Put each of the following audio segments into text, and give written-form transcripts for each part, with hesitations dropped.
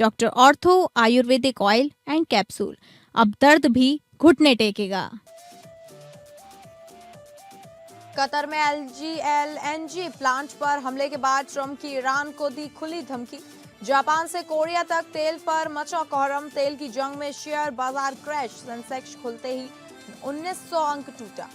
Doctor ortho Ayurvedic oil and capsule. अब दर्द भी घुटने टेकेगा। कतर में एलएनजी प्लांट पर हमले के बाद ट्रंप की ईरान को दी खुली धमकी। जापान से कोरिया तक तेल पर मचा कोहराम। तेल की जंग में शेयर बाजार क्रैश। सेंसेक्स खुलते ही 1900 अंक टूटा।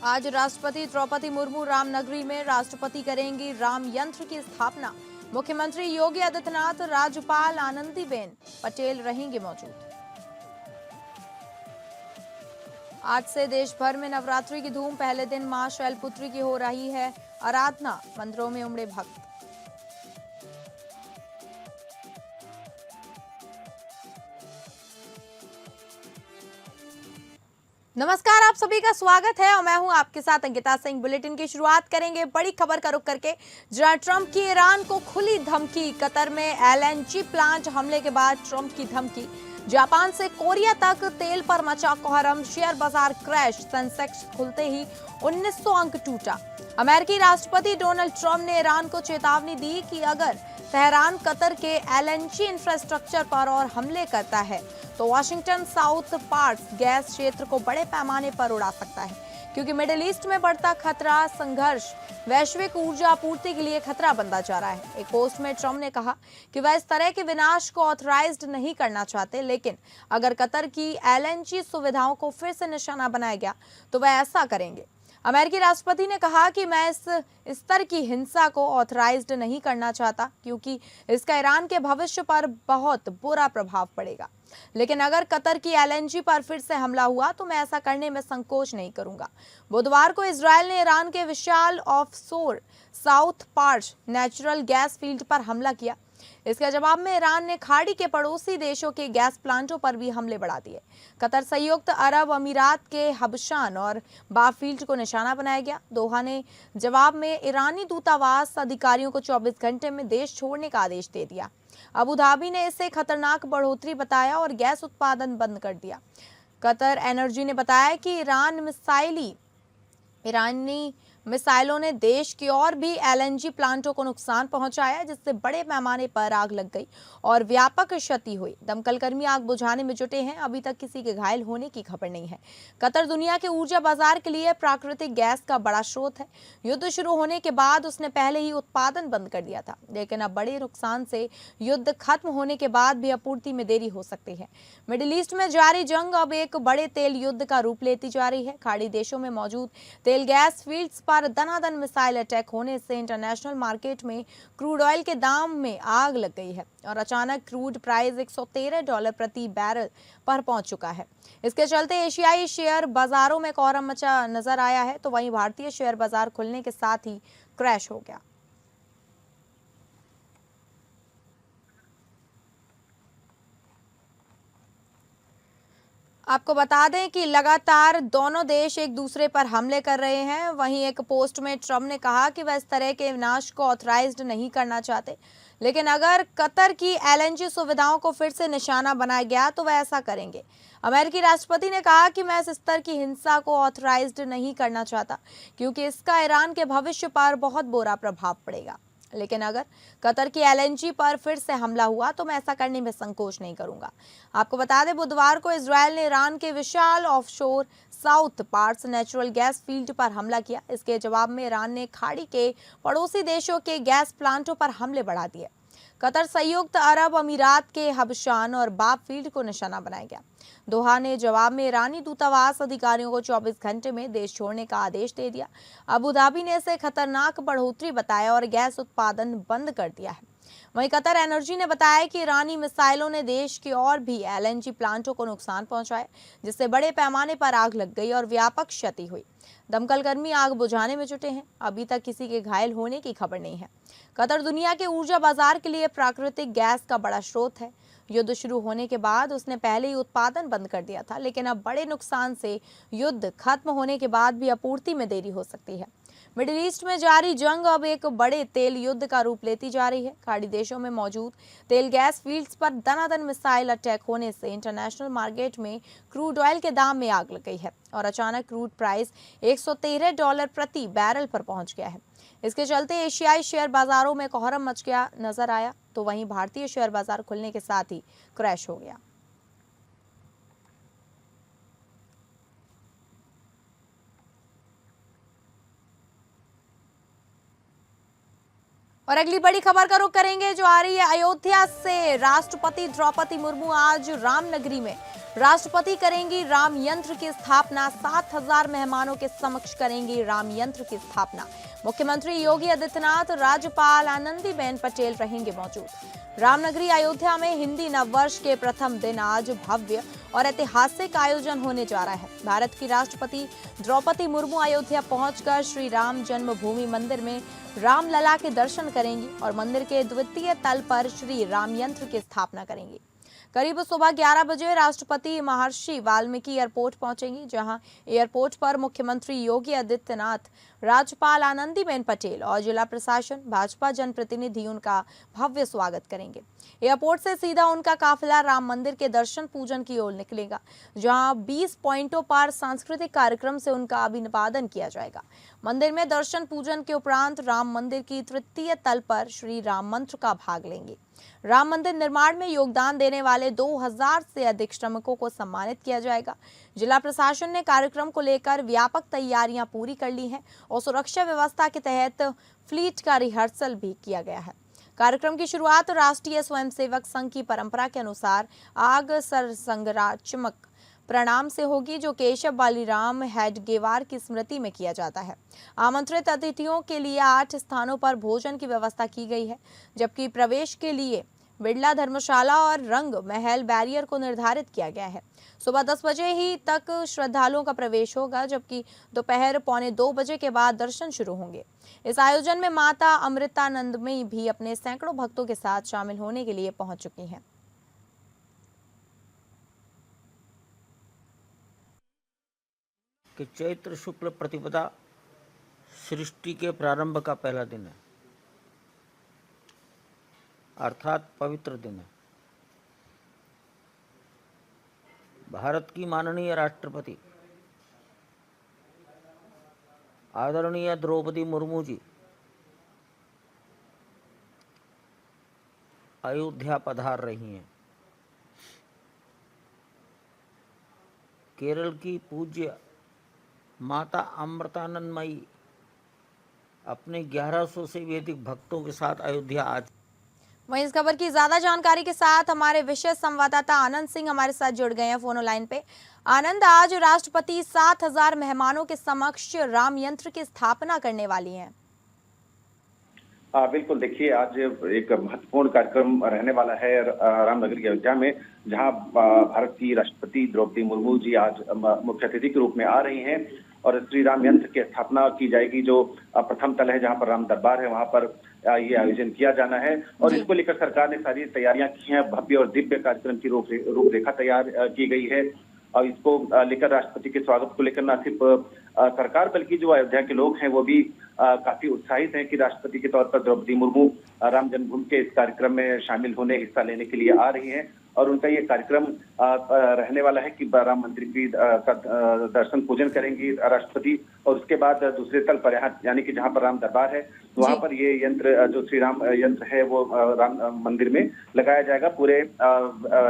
आज राष्ट्रपति द्रौपदी मुर्मू रामनगरी में राष्ट्रपति करेंगी राम यंत्र की स्थापना। मुख्यमंत्री योगी आदित्यनाथ, राज्यपाल आनंदीबेन पटेल रहेंगे मौजूद। आज से देश भर में नवरात्रि की धूम। पहले दिन मां शैलपुत्री की हो रही है आराधना। मंदिरों में उमड़े भक्त। नमस्कार, आप सभी का स्वागत है और मैं हूं आपके साथ अंकिता सिंह। बुलेटिन की शुरुआत करेंगे बड़ी खबर का रुख करके, जहां ट्रंप की ईरान को खुली धमकी। कतर में एलएनजी प्लांट हमले के बाद ट्रंप की धमकी। जापान से कोरिया तक तेल पर मचा कोहराम। शेयर बाजार क्रैश। सेंसेक्स खुलते ही 1900 अंक टूटा। अमेरिकी राष्ट्रपति डोनाल्ड ट्रंप ने ईरान को चेतावनी दी कि अगर तेहरान कतर के एलएनजी इंफ्रास्ट्रक्चर पर और हमले करता है तो वाशिंगटन साउथ पार्ट्स गैस क्षेत्र को बड़े पैमाने पर उड़ा सकता है, क्योंकि मिडिल ईस्ट में बढ़ता खतरा संघर्ष वैश्विक ऊर्जा आपूर्ति के लिए खतरा बनता जा रहा है। एक पोस्ट में ट्रंप ने कहा कि वह इस तरह के विनाश को ऑथराइज्ड नहीं करना चाहते, लेकिन अगर कतर की एलएनजी सुविधाओं को फिर से निशाना बनाया गया तो वह ऐसा करेंगे। अमेरिकी राष्ट्रपति ने कहा कि मैं इस स्तर की हिंसा को ऑथराइज्ड नहीं करना चाहता, क्योंकि इसका ईरान के भविष्य पर बहुत बुरा प्रभाव पड़ेगा। लेकिन अगर कतर की एलएनजी पर फिर से हमला हुआ तो मैं ऐसा करने में संकोच नहीं करूंगा। बुधवार को इजरायल ने ईरान के विशाल offshore South Pars natural gas field पर हमला किया। इसके जवाब में ईरान ने खाड़ी के पड़ोसी देशों के गैस प्लांटों पर भी हमले बढ़ा दिए। कतर, संयुक्त अरब अमीरात के हबशान और बाब फील्ड को निशाना बनाया गया। दोहा ने जवाब में ईरानी दूतावास अधिकारियों को 24 घंटे में देश छोड़ने का आदेश दे दिया। अबू धाबी ने इसे खतरनाक बढ़ोतरी बताया और गैस उत्पादन बंद कर दिया। कतर एनर्जी ने बताया कि ईरानी मिसाइलों ने देश की और भी एलएनजी प्लांटों को नुकसान पहुंचाया, जिससे बड़े पैमाने पर आग लग गई और व्यापक क्षति हुई। दमकल कर्मी आग बुझाने में जुटे हैं। अभी तक किसी के घायल होने की खबर नहीं है। कतर दुनिया के ऊर्जा बाजार के लिए प्राकृतिक गैस का बड़ा स्रोत है। युद्ध शुरू होने के बाद उसने पहले ही उत्पादन बंद कर दिया था, लेकिन अब बड़े नुकसान से युद्ध खत्म होने के बाद भी आपूर्ति में देरी हो सकती है। मिडिल ईस्ट में जारी जंग अब एक बड़े तेल युद्ध का रूप लेती जा रही है। खाड़ी देशों में मौजूद तेल गैस फील्ड्स पर दनादन मिसाइल अटैक होने से इंटरनेशनल मार्केट में क्रूड ऑयल के दाम में आग लग गई है और अचानक क्रूड प्राइस $113 प्रति बैरल पर पहुंच चुका है। इसके चलते एशियाई शेयर बाजारों में कोहराम मचा नजर आया है, तो वहीं भारतीय शेयर बाजार खुलने के साथ ही क्रैश हो गया। आपको बता दें कि लगातार दोनों देश एक दूसरे पर हमले कर रहे हैं। वहीं एक पोस्ट में ट्रंप ने कहा कि वह इस तरह के विनाश को ऑथराइज्ड नहीं करना चाहते, लेकिन अगर कतर की एलएनजी सुविधाओं को फिर से निशाना बनाया गया तो वह ऐसा करेंगे। अमेरिकी राष्ट्रपति ने कहा कि मैं इस स्तर की हिंसा को ऑथराइज्ड नहीं करना चाहता, क्योंकि इसका ईरान के भविष्य पर बहुत बुरा प्रभाव पड़ेगा। लेकिन अगर कतर की एलएनजी पर फिर से हमला हुआ तो मैं ऐसा करने में संकोच नहीं करूंगा। आपको बता दें, बुधवार को इजरायल ने ईरान के विशाल offshore South Pars natural gas field पर हमला किया। इसके जवाब में ईरान ने खाड़ी के पड़ोसी देशों के गैस प्लांटों पर हमले बढ़ा दिए। कतर, संयुक्त अरब अमीरात के हबशान और बाब फील्ड को निशाना बनाया गया। दोहा ने जवाब में ईरानी दूतावास अधिकारियों को 24 घंटे में देश छोड़ने का आदेश दे दिया। अबू धाबी ने इसे खतरनाक बढ़ोतरी बताया और गैस उत्पादन बंद कर दिया है। वहीं कतर एनर्जी ने बताया कि ईरानी मिसाइलों ने देश के और भी एलएनजी प्लांटों को नुकसान पहुंचाया, जिससे बड़े पैमाने पर आग लग गई और व्यापक क्षति हुई। दमकल कर्मी आग बुझाने में जुटे हैं। अभी तक किसी के घायल होने की खबर नहीं है। कतर दुनिया के ऊर्जा बाजार के लिए प्राकृतिक गैस का बड़ा स्रोत है। युद्ध शुरू होने के बाद उसने पहले ही उत्पादन बंद कर दिया था, लेकिन अब बड़े नुकसान से युद्ध खत्म होने के बाद भी आपूर्ति में देरी हो सकती है। मिडिल ईस्ट में जारी जंग अब एक बड़े तेल युद्ध का रूप लेती जा रही है। खाड़ी देशों में मौजूद तेल गैस फील्ड्स पर दनादन मिसाइल अटैक होने से इंटरनेशनल मार्केट में क्रूड ऑयल के दाम में आग लग गई है और अचानक क्रूड प्राइस $113 प्रति बैरल पर पहुंच गया है। इसके चलते एशियाई शेयर बाजारों में कोहराम मच गया नजर आया, तो वहीं भारतीय शेयर बाजार खुलने के साथ ही क्रैश हो गया। और अगली बड़ी खबर का रुख करेंगे जो आ रही है अयोध्या से। राष्ट्रपति द्रौपदी मुर्मू आज रामनगरी में राष्ट्रपति करेंगी राम यंत्र की स्थापना। 7,000 मेहमानों के समक्ष करेंगी राम यंत्र की स्थापना। मुख्यमंत्री योगी आदित्यनाथ, राज्यपाल आनंदीबेन पटेल रहेंगे मौजूद। रामनगरी अयोध्या में हिंदी नववर्ष के प्रथम दिन आज भव्य और ऐतिहासिक आयोजन होने जा रहा है। भारत की राष्ट्रपति द्रौपदी मुर्मू अयोध्या पहुंचकर श्री राम जन्मभूमि मंदिर में रामलला के दर्शन करेंगी और मंदिर के द्वितीय तल पर श्री राम यंत्र की स्थापना करेंगी। करीब सुबह 11 बजे राष्ट्रपति महर्षि वाल्मीकि एयरपोर्ट पहुंचेंगी, जहां एयरपोर्ट पर मुख्यमंत्री योगी आदित्यनाथ, राज्यपाल आनंदीबेन पटेल और जिला प्रशासन, भाजपा जनप्रतिनिधि उनका भव्य स्वागत करेंगे। एयरपोर्ट से सीधा उनका काफिला राम मंदिर के दर्शन पूजन की ओर निकलेगा, जहां 20 पॉइंटों पर सांस्कृतिक कार्यक्रम से उनका अभिवादन किया जाएगा। मंदिर में दर्शन पूजन के उपरांत राम मंदिर की तृतीय तल पर श्री राम मंत्र का भाग लेंगे। राम मंदिर निर्माण में योगदान देने वाले 2000 से अधिक श्रमिकों को सम्मानित किया जाएगा। जिला प्रशासन ने कार्यक्रम को लेकर व्यापक तैयारियां पूरी कर ली हैं और सुरक्षा व्यवस्था के तहत फ्लीट का रिहर्सल भी किया गया है। कार्यक्रम की शुरुआत राष्ट्रीय स्वयंसेवक संघ की परंपरा के अनुसार आग सरसंघरात्मक प्रणाम से होगी, जो केशव बालीराम हेडगेवार की स्मृति में किया जाता है। आमंत्रित अतिथियों के लिए 8 स्थानों पर भोजन की व्यवस्था की गई है, जबकि प्रवेश के लिए बिड़ला धर्मशाला और रंग महल बैरियर को निर्धारित किया गया है। सुबह 10 बजे ही तक श्रद्धालुओं का प्रवेश होगा, जबकि दोपहर 1:45 बजे के बाद दर्शन शुरू होंगे। इस आयोजन में माता अमृतानंदमयी भी अपने सैकड़ों भक्तों के साथ शामिल होने के लिए पहुंच चुकी हैं। कि चैत्र शुक्ल प्रतिपदा सृष्टि के प्रारंभ का पहला दिन है, अर्थात पवित्र दिन है। भारत की माननीय राष्ट्रपति आदरणीय द्रौपदी मुर्मू जी अयोध्या पधार रही हैं। केरल की पूज्य माता अमृतानंदमयी अपने 1100 से भी अधिक भक्तों के साथ अयोध्या आज। वहीं इस खबर की ज्यादा जानकारी के साथ हमारे विशेष संवाददाता आनंद सिंह हमारे साथ जुड़ गए हैं फोन लाइन पे। आनंद, आज राष्ट्रपति 7,000 मेहमानों के समक्ष राम यंत्र की स्थापना करने वाली हैं। बिल्कुल, देखिए आज एक महत्वपूर्ण कार्यक्रम रहने वाला है रामनगरी अयोध्या में, जहां भारत की राष्ट्रपति द्रौपदी मुर्मू जी आज मुख्य अतिथि के रूप में आ रही हैं और श्री राम यंत्र की स्थापना की जाएगी। जो प्रथम तल है, जहां पर राम दरबार है, वहां पर ये आयोजन किया जाना है और इसको लेकर सरकार ने सारी तैयारियां की हैं। भव्य और दिव्य कार्यक्रम की रूपरेखा तैयार की गई है और इसको लेकर राष्ट्रपति के स्वागत को लेकर न सिर्फ सरकार बल्कि जो अयोध्या के लोग हैं वो भी काफी उत्साहित हैं कि राष्ट्रपति के तौर पर द्रौपदी मुर्मू राम जन्मभूमि के इस कार्यक्रम में शामिल होने, हिस्सा लेने के लिए आ रही हैं। और उनका ये कार्यक्रम रहने वाला है कि राम मंदिर की दर्शन पूजन करेंगी राष्ट्रपति और उसके बाद दूसरे तल पर यानी कि जहां पर राम दरबार है वहां पर ये यंत्र, जो श्री राम यंत्र है, वो राम मंदिर में लगाया जाएगा। पूरे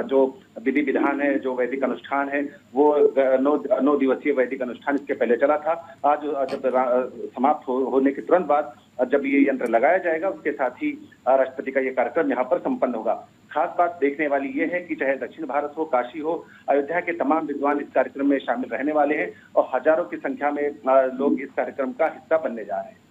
जो विधि विधान है, जो वैदिक अनुष्ठान है, वो 9 दिवसीय वैदिक अनुष्ठान इसके पहले चला था। आज जब समाप्त होने के तुरंत बाद जब ये यंत्र लगाया जाएगा, उसके साथ ही राष्ट्रपति का ये कार्यक्रम यहाँ पर संपन्न होगा। खास बात देखने वाली ये है कि चाहे दक्षिण भारत हो, काशी हो, अयोध्या के तमाम विद्वान इस कार्यक्रम में शामिल रहने वाले हैं और हजारों की संख्या में लोग इस कार्यक्रम का हिस्सा बनने जा रहे हैं।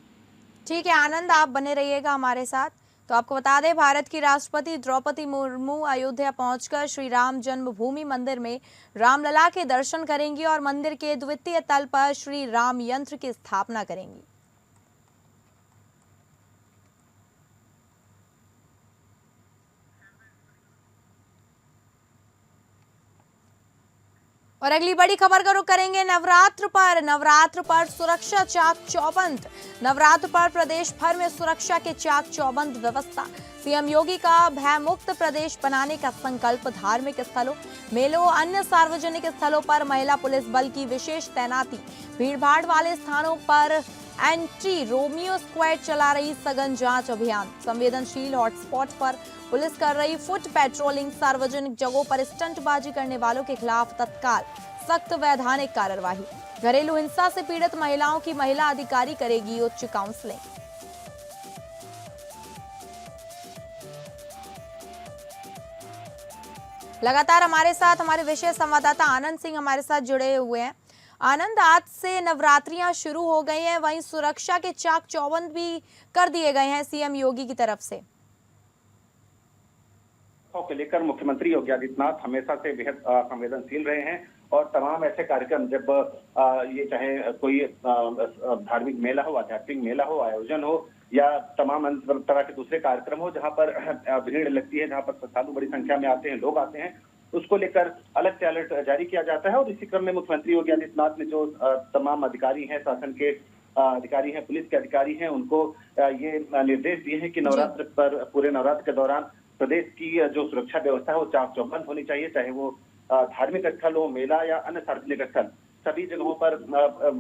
ठीक है आनंद, आप बने रहिएगा हमारे साथ। तो आपको बता दें, भारत की राष्ट्रपति द्रौपदी मुर्मू अयोध्या पहुंचकर श्री राम जन्मभूमि मंदिर में रामलला के दर्शन करेंगी और मंदिर के द्वितीय तल पर श्री राम यंत्र की स्थापना करेंगी। और अगली बड़ी खबर का रुख करेंगे नवरात्र पर सुरक्षा चाक चौबंद। नवरात्र पर प्रदेश भर में सुरक्षा के चाक चौबंद व्यवस्था। सीएम योगी का भयमुक्त प्रदेश बनाने का संकल्प। धार्मिक स्थलों, मेलों, अन्य सार्वजनिक स्थलों पर महिला पुलिस बल की विशेष तैनाती। भीड़भाड़ वाले स्थानों पर एंटी रोमियो स्क्वाड चला रही सघन जांच अभियान। संवेदनशील हॉटस्पॉट पर पुलिस कर रही फुट पेट्रोलिंग। सार्वजनिक जगहों पर स्टंटबाजी करने वालों के खिलाफ तत्काल सख्त वैधानिक कार्रवाई। घरेलू हिंसा से पीड़ित महिलाओं की महिला अधिकारी करेगी उच्च काउंसलिंग। लगातार हमारे साथ हमारे विशेष संवाददाता आनंद सिंह हमारे साथ जुड़े हुए हैं। आनंद, आज से नवरात्रियां शुरू हो गई हैं, वहीं सुरक्षा के चाक चौबंद भी कर दिए गए हैं सीएम योगी की तरफ से। को लेकर मुख्यमंत्री योगी आदित्यनाथ हमेशा से बेहद संवेदनशील रहे हैं और तमाम ऐसे कार्यक्रम जब ये चाहे कोई धार्मिक मेला हो, आध्यात्मिक मेला हो, आयोजन हो या तमाम अन्य तरह के दूसरे कार्यक्रम हो जहां पर भीड़ लगती है, जहां पर श्रद्धालु बड़ी संख्या में आते हैं, लोग आते हैं, उसको लेकर अलग से अलर्ट जारी किया जाता है। और इसी क्रम में मुख्यमंत्री योगी आदित्यनाथ ने जो तमाम अधिकारी हैं, शासन के अधिकारी हैं, पुलिस के अधिकारी हैं, उनको ये निर्देश दिए हैं कि नवरात्र पर पूरे नवरात्र के दौरान प्रदेश की जो सुरक्षा व्यवस्था है वो चाक चौबंद होनी चाहिए, चाहे वो धार्मिक स्थल हो, मेला या अन्य सार्वजनिक स्थल, सभी जगहों पर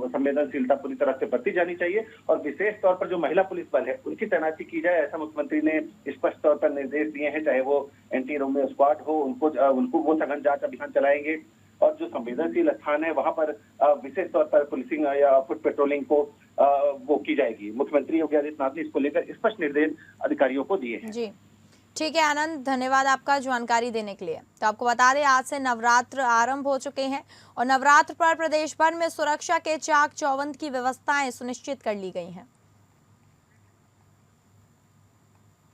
संवेदनशीलता पूरी तरह से बरती जानी चाहिए। और विशेष तौर पर जो महिला पुलिस बल है उनकी तैनाती की जाए, ऐसा मुख्यमंत्री ने स्पष्ट तौर पर निर्देश दिए हैं। चाहे वो एंटी रोमियो स्क्वाड हो, उनको वो सघन जांच अभियान चलाएंगे और जो संवेदनशील स्थान है वहां पर विशेष तौर पर पुलिसिंग या फुट पेट्रोलिंग को वो की जाएगी। मुख्यमंत्री योगी आदित्यनाथ ने इसको लेकर स्पष्ट निर्देश अधिकारियों को दिए हैं। जी ठीक है आनंद, धन्यवाद आपका जानकारी देने के लिए। तो आपको बता दें, आज से नवरात्र आरंभ हो चुके हैं और नवरात्र पर प्रदेश भर में सुरक्षा के चाक चौबंद की व्यवस्थाएं सुनिश्चित कर ली गई हैं।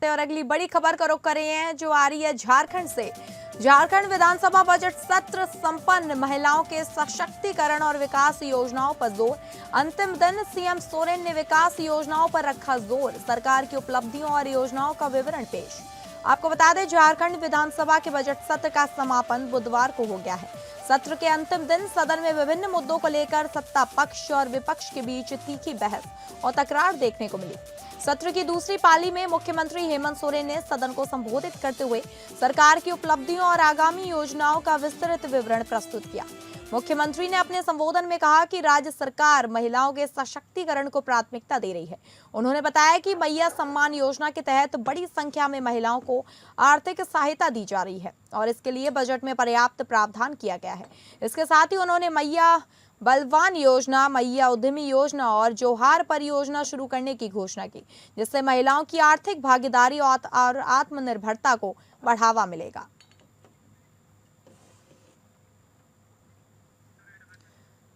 और अगली बड़ी खबर का रुख कर रहे हैं जो आ रही है झारखंड से। झारखंड विधानसभा बजट सत्र संपन्न, महिलाओं के सशक्तिकरण और विकास योजनाओं पर जोर। अंतिम दिन सीएम सोरेन ने विकास योजनाओं पर रखा जोर। सरकार की उपलब्धियों और योजनाओं का विवरण पेश। आपको बता दें, झारखंड विधानसभा के बजट सत्र का समापन बुधवार को हो गया है। सत्र के अंतिम दिन सदन में विभिन्न मुद्दों को लेकर सत्ता पक्ष और विपक्ष के बीच तीखी बहस और तकरार देखने को मिली। सत्र की दूसरी पाली में मुख्यमंत्री हेमंत सोरेन ने सदन को संबोधित करते हुए सरकार की उपलब्धियों और आगामी योजनाओं का विस्तृत विवरण प्रस्तुत किया। मुख्यमंत्री ने अपने संबोधन में कहा कि राज्य सरकार महिलाओं के सशक्तिकरण को प्राथमिकता दे रही है। उन्होंने बताया कि मैया सम्मान योजना के तहत बड़ी संख्या में महिलाओं को आर्थिक सहायता दी जा रही है और इसके लिए बजट में पर्याप्त प्रावधान किया गया है। इसके साथ ही उन्होंने मैया बलवान योजना, मैया उद्यमी योजना और जोहार परियोजना शुरू करने की घोषणा की, जिससे महिलाओं की आर्थिक भागीदारी और आत्मनिर्भरता को बढ़ावा मिलेगा।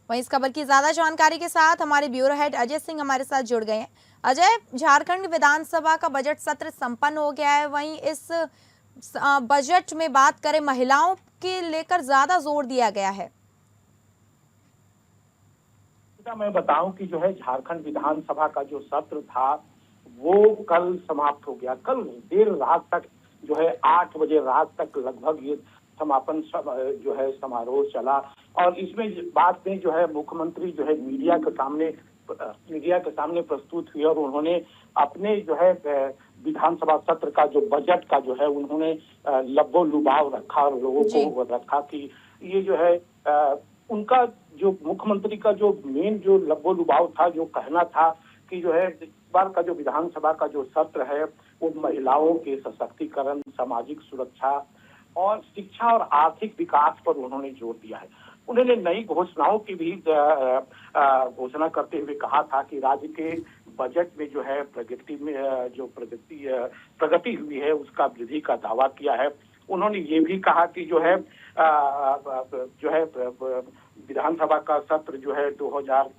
वहीं इस खबर की ज्यादा जानकारी के साथ हमारे ब्यूरो हेड अजय सिंह हमारे साथ जुड़ गए हैं। अजय, झारखंड विधानसभा का बजट सत्र संपन्न हो गया है, वहीं इस बजट में बात करें महिलाओं के लेकर ज्यादा जोर दिया गया है। मैं बताऊं कि जो है झारखंड विधानसभा का जो सत्र था वो कल समाप्त हो गया। कल देर रात तक जो है 8 बजे रात तक लगभग ये समापन जो है समारोह चला और इसमें बाद में जो है मुख्यमंत्री जो है मीडिया के सामने प्रस्तुत हुए और उन्होंने अपने जो है विधानसभा सत्र का जो बजट का जो है उन्होंने लब्बो लुभाव रखा और लोगों को रखा कि ये जो है उनका जो मुख्यमंत्री का जो मेन जो लब्बो लुभाव था, जो कहना था कि जो है इस बार का जो विधानसभा का जो सत्र है वो महिलाओं के सशक्तिकरण, सामाजिक सुरक्षा और शिक्षा और आर्थिक विकास पर उन्होंने जोर दिया है। उन्होंने नई घोषणाओं की भी घोषणा करते हुए कहा था कि राज्य के बजट में जो है प्रगति हुई है उसका वृद्धि का दावा किया है। उन्होंने ये भी कहा कि जो है विधानसभा का सत्र जो है 2000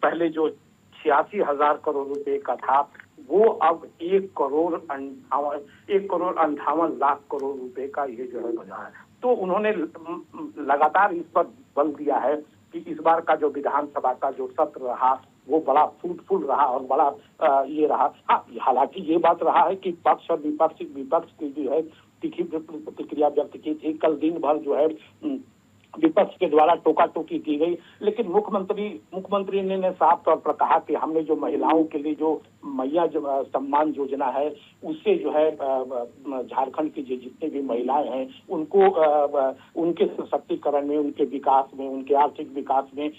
पहले जो 86,000 करोड़ रुपए का था वो अब 1,58,00,000 करोड़ रुपए का ये जो है बजा है। तो उन्होंने लगातार इस पर बल दिया है कि इस बार का जो विधानसभा का जो सत्र रहा वो बड़ा फ्रूटफुल रहा और बड़ा ये रहा। हालांकि ये बात रहा है कि पक्ष और विपक्ष की जो है तीखी प्रतिक्रिया व्यक्त की थी। कल दिन भर जो है विपक्ष के द्वारा टोका टोकी की गई। लेकिन मुख्यमंत्री ने साफ तौर पर कहा कि हमने जो महिलाओं के लिए जो मैया सम्मान योजना है उससे जो है झारखंड की जितनी भी महिलाएं हैं उनको उनके सशक्तिकरण में, उनके विकास में, उनके आर्थिक विकास में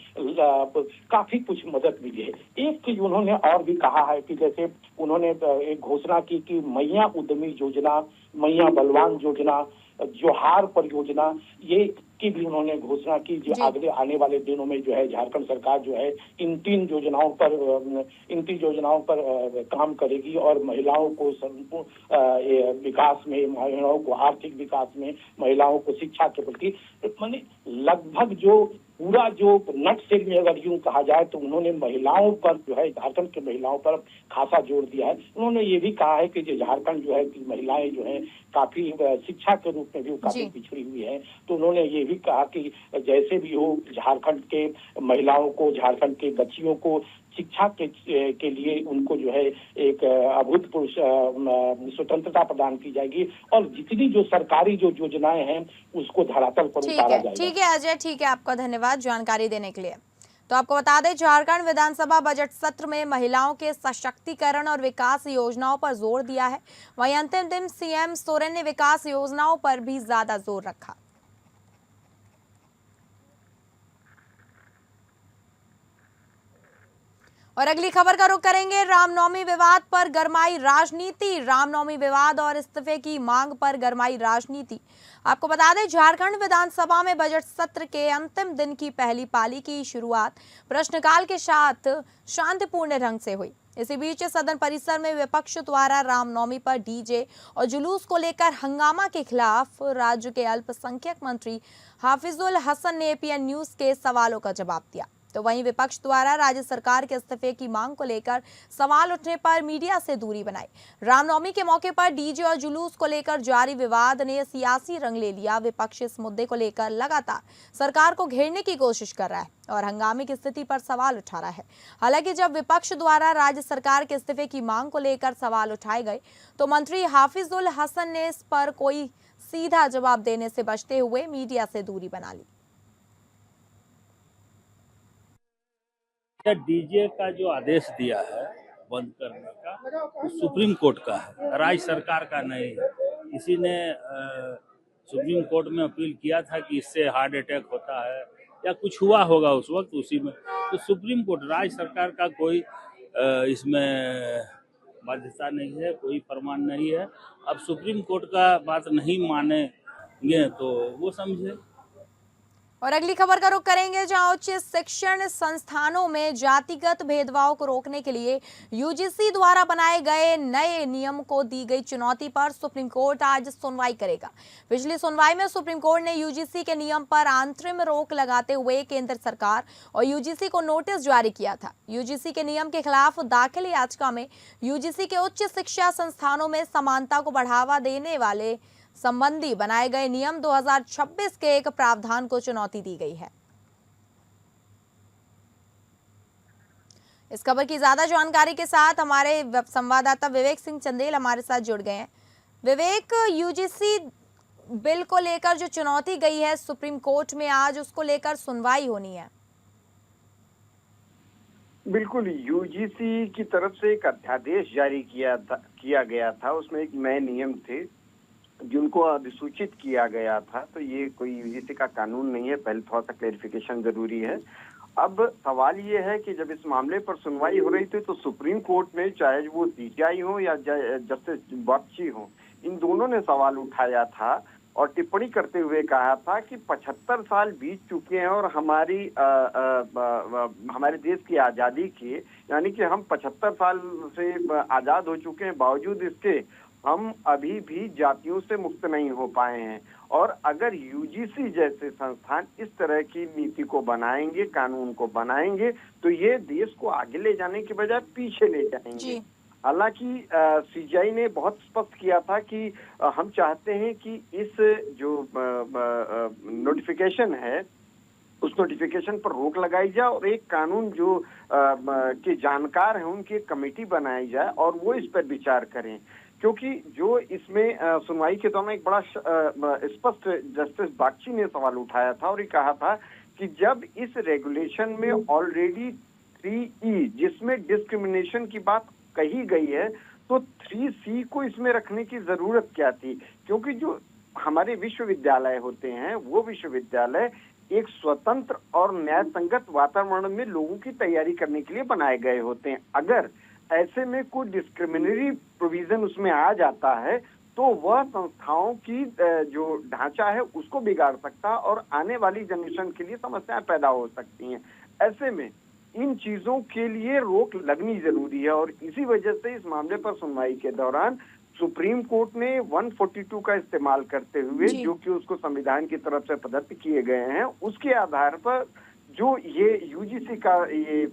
काफी कुछ मदद मिली है। एक चीज उन्होंने और भी कहा है कि जैसे उन्होंने एक घोषणा की कि मैया उद्यमी योजना, मैया बलवान योजना, जोहार परियोजना, ये की भी उन्होंने घोषणा की जो अगले आने वाले दिनों में जो है झारखंड सरकार जो है इन तीन योजनाओं पर काम करेगी और महिलाओं को विकास में, महिलाओं को आर्थिक विकास में, महिलाओं को शिक्षा के प्रति माने लगभग जो पूरा जो नट सेल में अगर यूं कहा जाए तो उन्होंने महिलाओं पर जो है, झारखंड के महिलाओं पर खासा जोर दिया है। उन्होंने ये भी कहा है कि जो झारखंड जो है कि महिलाएं जो है काफी शिक्षा के रूप में भी काफी पिछड़ी हुई है। तो उन्होंने ये भी कहा कि जैसे भी हो झारखंड के महिलाओं को, झारखंड के बच्चियों को शिक्षा के लिए उनको जो है एक अभूतपूर्व स्वतंत्रता प्रदान की जाएगी और जितनी जो सरकारी जो योजनाएं हैं उसको धरातल पर उतारा जाएगा। ठीक है अजय, ठीक है, आपका धन्यवाद जानकारी देने के लिए। तो आपको बता दें, झारखंड विधानसभा बजट सत्र में महिलाओं के सशक्तिकरण और विकास योजनाओं पर जोर दिया है। वहीं अंतिम दिन सीएम सोरेन ने विकास योजनाओं पर भी ज्यादा जोर रखा। और अगली खबर का रुख करेंगे, रामनवमी विवाद पर गरमाई राजनीति। रामनवमी विवाद और इस्तीफे की मांग पर गरमाई राजनीति। आपको बता दें, झारखंड विधानसभा में बजट सत्र के अंतिम दिन की पहली पाली की शुरुआत प्रश्नकाल के साथ शांतिपूर्ण ढंग से हुई। इसी बीच सदन परिसर में विपक्ष द्वारा रामनवमी पर डीजे और जुलूस को लेकर हंगामा के खिलाफ राज्य के अल्पसंख्यक मंत्री हाफिजुल हसन ने एपीएन न्यूज के सवालों का जवाब दिया। तो वहीं विपक्ष द्वारा राज्य सरकार के इस्तीफे की मांग को लेकर सवाल उठने पर मीडिया से दूरी बनाई। रामनवमी के मौके पर डीजे और जुलूस को लेकर जारी विवाद ने सियासी रंग ले लिया। विपक्ष इस मुद्दे को लेकर लगातार सरकार को घेरने की कोशिश कर रहा है और हंगामे की स्थिति पर सवाल उठा रहा है। हालांकि जब विपक्ष द्वारा राज्य सरकार के इस्तीफे की मांग को लेकर सवाल उठाए गए तो मंत्री हाफिजुल हसन ने इस पर कोई सीधा जवाब देने से बचते हुए मीडिया से दूरी बना ली। डीजे का जो आदेश दिया है बंद करने का, वो सुप्रीम कोर्ट का है, राज्य सरकार का नहीं है। किसी ने सुप्रीम कोर्ट में अपील किया था कि इससे हार्ट अटैक होता है या कुछ हुआ होगा उस वक्त, उसी में तो सुप्रीम कोर्ट, राज्य सरकार का कोई इसमें बाध्यता नहीं है, कोई फरमान नहीं है। अब सुप्रीम कोर्ट का बात नहीं मानेंगे तो वो समझे। और अगली खबर का रुख करेंगे, जहां उच्च शिक्षण संस्थानों में जातिगत भेदभाव को रोकने के लिए यूजीसी द्वारा बनाए गए नए नियम को दी गई चुनौती पर सुप्रीम कोर्ट आज सुनवाई करेगा। पिछली सुनवाई में सुप्रीम कोर्ट ने यूजीसी के नियम पर अंतरिम रोक लगाते हुए केंद्र सरकार और यूजीसी को नोटिस जारी किया था। यूजीसी के नियम के खिलाफ दाखिल याचिका में यूजीसी के उच्च शिक्षा संस्थानों में समानता को बढ़ावा देने वाले संबंधी बनाए गए नियम 2026 के एक प्रावधान को चुनौती दी गई है। इस खबर की ज्यादा जानकारी के साथ हमारे संवाददाता विवेक सिंह चंदेल हमारे साथ जुड़ गए हैं। विवेक, यूजीसी बिल को लेकर जो चुनौती गई है सुप्रीम कोर्ट में, आज उसको लेकर सुनवाई होनी है। बिल्कुल, यूजीसी की तरफ से एक अध्यादेश जारी किया गया था। उसमें एक नए नियम थे जिनको अधिसूचित किया गया था। तो ये कोई यूजीसी का कानून नहीं है, पहले थोड़ा सा क्लेरिफिकेशन जरूरी है। अब सवाल ये है कि जब इस मामले पर सुनवाई हो रही थी तो सुप्रीम कोर्ट में, चाहे वो सीजेआई हो या जस्टिस बख्शी हो, इन दोनों ने सवाल उठाया था और टिप्पणी करते हुए कहा था कि 75 साल बीत चुके हैं और हमारे देश की आज़ादी के, यानी कि हम 75 साल से आज़ाद हो चुके हैं, बावजूद इसके हम अभी भी जातियों से मुक्त नहीं हो पाए हैं। और अगर यूजीसी जैसे संस्थान इस तरह की नीति को बनाएंगे, कानून को बनाएंगे, तो ये देश को आगे ले जाने के बजाय पीछे ले जाएंगे। हालांकि सीजेआई ने बहुत स्पष्ट किया था कि हम चाहते हैं कि इस जो नोटिफिकेशन है उस नोटिफिकेशन पर रोक लगाई जाए और एक कानून जो के जानकार हैं उनकी एक कमेटी बनाई जाए और वो इस पर विचार करें, क्योंकि जो इसमें सुनवाई के दौरान एक बड़ा स्पष्ट जस्टिस बागची ने सवाल उठाया था और ये कहा था कि जब इस रेगुलेशन में ऑलरेडी 3E जिसमें डिस्क्रिमिनेशन की बात कही गई है तो 3C को इसमें रखने की जरूरत क्या थी, क्योंकि जो हमारे विश्वविद्यालय होते हैं वो विश्वविद्यालय एक स्वतंत्र और न्याय संगत वातावरण में लोगों की तैयारी करने के लिए बनाए गए होते हैं। अगर ऐसे में कोई डिस्क्रिमिनरी प्रोविजन उसमें आ जाता है तो वह संस्थाओं की जो ढांचा है उसको बिगाड़ सकता और आने वाली जनरेशन के लिए समस्याएं पैदा हो सकती हैं। ऐसे में इन चीजों के लिए रोक लगनी जरूरी है और इसी वजह से इस मामले पर सुनवाई के दौरान सुप्रीम कोर्ट ने 142 का इस्तेमाल करते हुए जो कि उसको संविधान की तरफ से प्रदत्त किए गए हैं उसके आधार पर जो ये यूजीसी का ये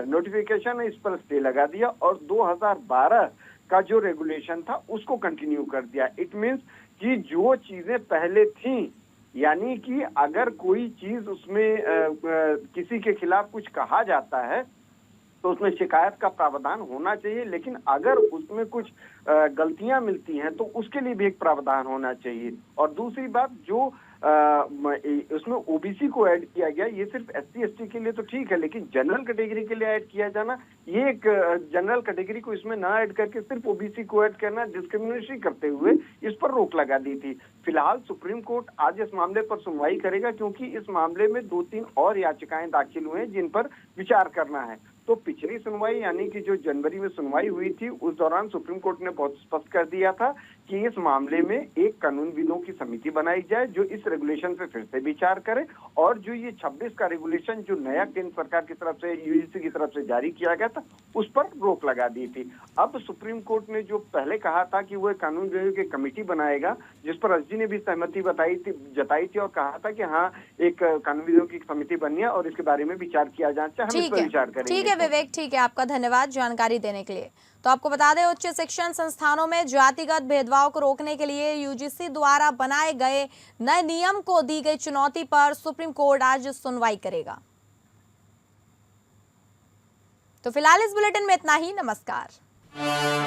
नोटिफिकेशन है इस पर स्टे लगा दिया और 2012 का जो रेगुलेशन था उसको कंटिन्यू कर दिया। इट मीन्स कि जो चीजें पहले थी, यानी कि अगर कोई चीज उसमें किसी के खिलाफ कुछ कहा जाता है तो उसमें शिकायत का प्रावधान होना चाहिए, लेकिन अगर उसमें कुछ गलतियां मिलती हैं तो उसके लिए भी एक प्रावधान होना चाहिए। और दूसरी बात जो उसमें ओबीसी को ऐड किया गया, ये सिर्फ एससी एसटी के लिए तो ठीक है, लेकिन जनरल कैटेगरी के लिए ऐड किया जाना, ये एक जनरल कैटेगरी को इसमें ना ऐड करके सिर्फ ओबीसी को ऐड करना डिस्क्रिमिनेशन करते हुए इस पर रोक लगा दी थी। फिलहाल सुप्रीम कोर्ट आज इस मामले पर सुनवाई करेगा क्योंकि इस मामले में 2-3 और याचिकाएं दाखिल हुए हैं जिन पर विचार करना है। तो पिछली सुनवाई यानी कि जो जनवरी में सुनवाई हुई थी उस दौरान सुप्रीम कोर्ट ने बहुत स्पष्ट कर दिया था कि इस मामले में एक कानूनविदों की समिति बनाई जाए जो इस रेगुलेशन पे फिर से विचार करे और जो ये 26 का रेगुलेशन जो नया केंद्र सरकार की तरफ से यूजीसी की तरफ से जारी किया गया था उस पर रोक लगा दी थी। अब सुप्रीम कोर्ट ने जो पहले कहा था कि वो कानून विभाग की कमेटी बनाएगा जिस पर एसजी ने भी सहमति जताई थी और कहा था कि हाँ एक कानून विभाग की समिति बननी है और इसके बारे में विचार किया जाना चाहिए, हम इस पर विचार करेंगे। ठीक है विवेक, ठीक है, आपका धन्यवाद जानकारी देने के लिए। तो आपको बता दें उच्च शिक्षण संस्थानों में जातिगत भेदभाव को रोकने के लिए यूजीसी द्वारा बनाए गए नए नियम को दी गई चुनौती पर सुप्रीम कोर्ट आज सुनवाई करेगा। तो फिलहाल इस बुलेटिन में इतना ही। नमस्कार।